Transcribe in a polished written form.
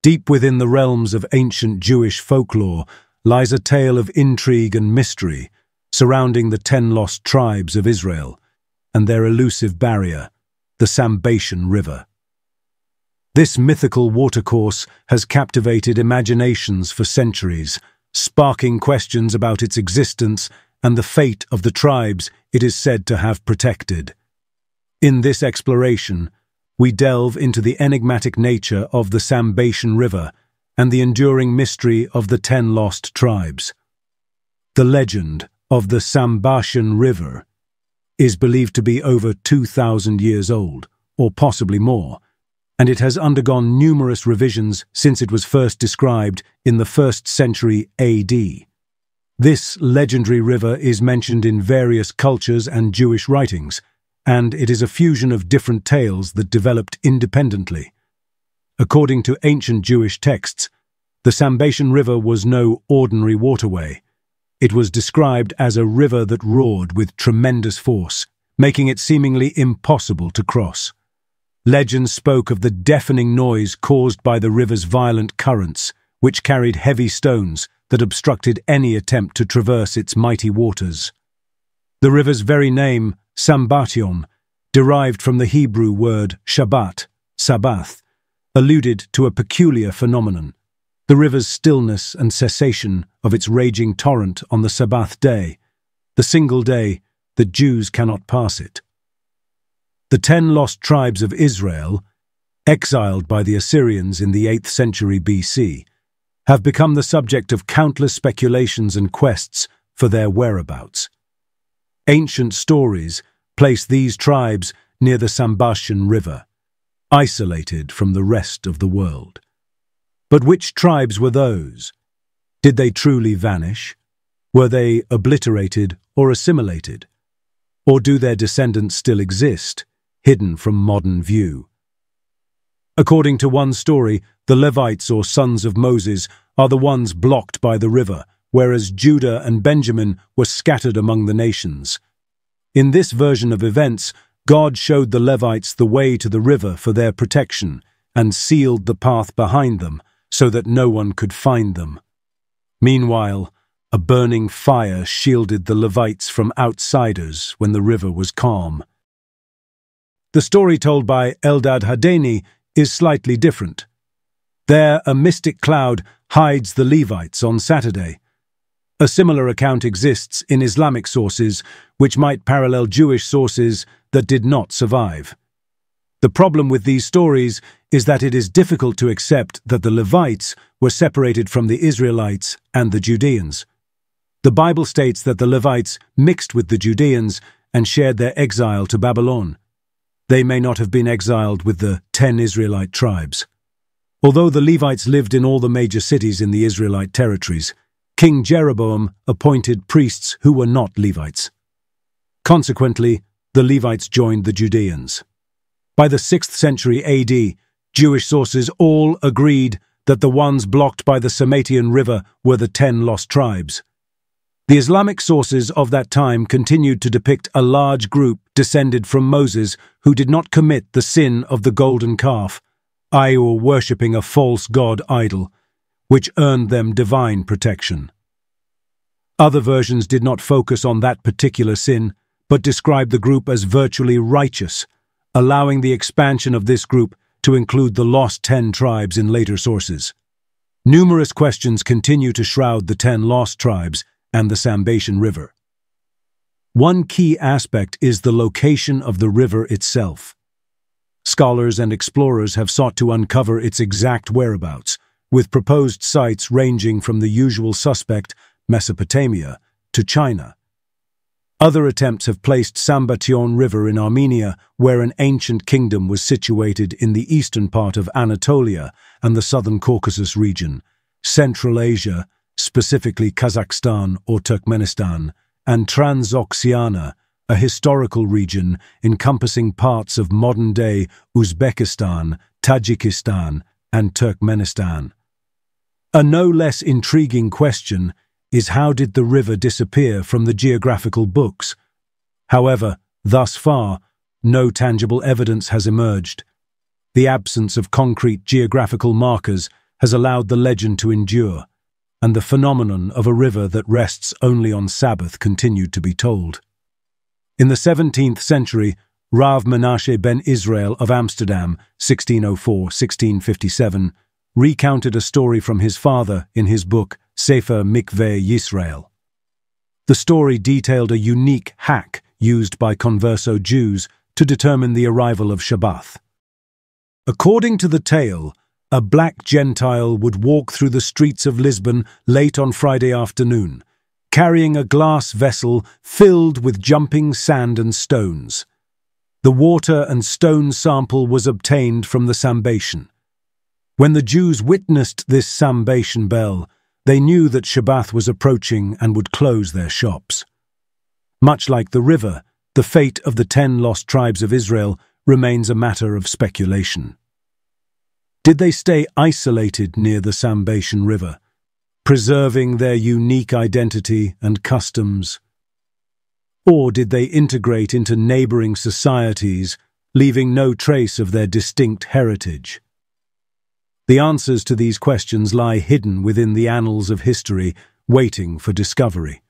Deep within the realms of ancient Jewish folklore lies a tale of intrigue and mystery surrounding the 10 lost tribes of Israel and their elusive barrier, the Sambation River. This mythical watercourse has captivated imaginations for centuries, sparking questions about its existence and the fate of the tribes it is said to have protected. In this exploration, we delve into the enigmatic nature of the Sambation River and the enduring mystery of the 10 lost tribes. The legend of the Sambation River is believed to be over 2,000 years old, or possibly more, and it has undergone numerous revisions since it was first described in the 1st century AD. This legendary river is mentioned in various cultures and Jewish writings, and it is a fusion of different tales that developed independently. According to ancient Jewish texts, the Sambation River was no ordinary waterway. It was described as a river that roared with tremendous force, making it seemingly impossible to cross. Legends spoke of the deafening noise caused by the river's violent currents, which carried heavy stones that obstructed any attempt to traverse its mighty waters. The river's very name, Sambation, derived from the Hebrew word Shabbat, Sabbath, alluded to a peculiar phenomenon, the river's stillness and cessation of its raging torrent on the Sabbath day, the single day that Jews cannot pass it. The 10 lost tribes of Israel, exiled by the Assyrians in the 8th century BC, have become the subject of countless speculations and quests for their whereabouts. Ancient stories place these tribes near the Sambation River, isolated from the rest of the world. But which tribes were those? Did they truly vanish? Were they obliterated or assimilated? Or do their descendants still exist, hidden from modern view? According to one story, the Levites or sons of Moses are the ones blocked by the river, whereas Judah and Benjamin were scattered among the nations. In this version of events, God showed the Levites the way to the river for their protection and sealed the path behind them so that no one could find them. Meanwhile, a burning fire shielded the Levites from outsiders when the river was calm. The story told by Eldad Hadeni is slightly different. There, a mystic cloud hides the Levites on Saturday. A similar account exists in Islamic sources, which might parallel Jewish sources that did not survive. The problem with these stories is that it is difficult to accept that the Levites were separated from the Israelites and the Judeans. The Bible states that the Levites mixed with the Judeans and shared their exile to Babylon. They may not have been exiled with the 10 Israelite tribes. Although the Levites lived in all the major cities in the Israelite territories, King Jeroboam appointed priests who were not Levites. Consequently, the Levites joined the Judeans. By the 6th century AD, Jewish sources all agreed that the ones blocked by the Sambation River were the 10 lost tribes. The Islamic sources of that time continued to depict a large group descended from Moses who did not commit the sin of the golden calf, i.e. worshipping a false god idol, which earned them divine protection. Other versions did not focus on that particular sin, but described the group as virtually righteous, allowing the expansion of this group to include the lost 10 tribes in later sources. Numerous questions continue to shroud the 10 lost tribes and the Sambation River. One key aspect is the location of the river itself. Scholars and explorers have sought to uncover its exact whereabouts, with proposed sites ranging from the usual suspect, Mesopotamia, to China. Other attempts have placed Sambation River in Armenia, where an ancient kingdom was situated in the eastern part of Anatolia and the southern Caucasus region, Central Asia, specifically Kazakhstan or Turkmenistan, and Transoxiana, a historical region encompassing parts of modern-day Uzbekistan, Tajikistan, and Turkmenistan. A no less intriguing question is how did the river disappear from the geographical books? However, thus far, no tangible evidence has emerged. The absence of concrete geographical markers has allowed the legend to endure, and the phenomenon of a river that rests only on Sabbath continued to be told. In the 17th century, Rav Menashe ben Israel of Amsterdam, 1604–1657, recounted a story from his father in his book Sefer Mikveh Yisrael. The story detailed a unique hack used by converso Jews to determine the arrival of Shabbat. According to the tale, a black Gentile would walk through the streets of Lisbon late on Friday afternoon, carrying a glass vessel filled with jumping sand and stones. The water and stone sample was obtained from the Sambation. When the Jews witnessed this Sambation bell, they knew that Shabbat was approaching and would close their shops. Much like the river, the fate of the 10 lost tribes of Israel remains a matter of speculation. Did they stay isolated near the Sambation River, preserving their unique identity and customs? Or did they integrate into neighboring societies, leaving no trace of their distinct heritage? The answers to these questions lie hidden within the annals of history, waiting for discovery.